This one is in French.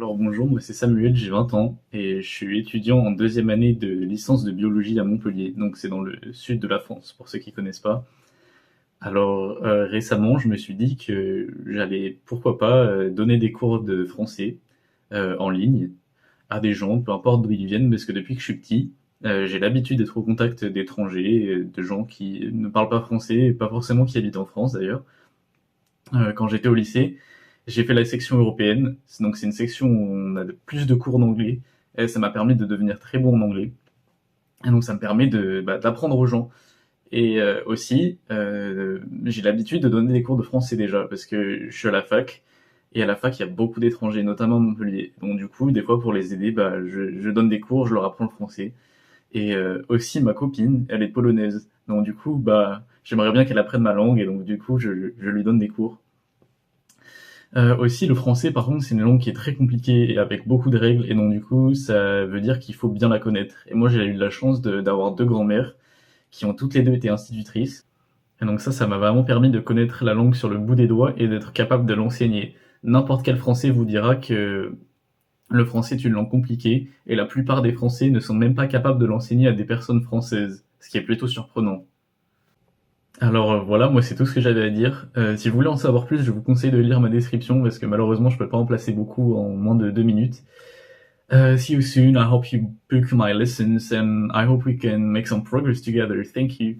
Alors bonjour, moi c'est Samuel, j'ai 20 ans et je suis étudiant en deuxième année de licence de biologie à Montpellier, donc c'est dans le sud de la France pour ceux qui connaissent pas. Alors récemment je me suis dit que j'allais pourquoi pas donner des cours de français en ligne à des gens, peu importe d'où ils viennent, parce que depuis que je suis petit, j'ai l'habitude d'être au contact d'étrangers, de gens qui ne parlent pas français, et pas forcément qui habitent en France d'ailleurs. Quand j'étais au lycée, j'ai fait la section européenne, donc c'est une section où on a plus de cours d'anglais, et ça m'a permis de devenir très bon en anglais. Et donc ça me permet d'apprendre aux gens. Et aussi, j'ai l'habitude de donner des cours de français déjà, parce que je suis à la fac, et à la fac il y a beaucoup d'étrangers, notamment à Montpellier. Donc du coup, des fois pour les aider, je donne des cours, je leur apprends le français. Et aussi ma copine, elle est polonaise. Donc du coup, j'aimerais bien qu'elle apprenne ma langue, et donc du coup, je lui donne des cours. Aussi, le français, par contre, c'est une langue qui est très compliquée et avec beaucoup de règles, et donc du coup, ça veut dire qu'il faut bien la connaître. Et moi, j'ai eu de la chance d'avoir deux grands-mères qui ont toutes les deux été institutrices, et donc ça m'a vraiment permis de connaître la langue sur le bout des doigts et d'être capable de l'enseigner. N'importe quel Français vous dira que le français est une langue compliquée, et la plupart des Français ne sont même pas capables de l'enseigner à des personnes françaises, ce qui est plutôt surprenant. Alors voilà, moi c'est tout ce que j'avais à dire. Si vous voulez en savoir plus, je vous conseille de lire ma description parce que malheureusement je peux pas en placer beaucoup en moins de 2 minutes. See you soon. I hope you book my lessons and I hope we can make some progress together. Thank you.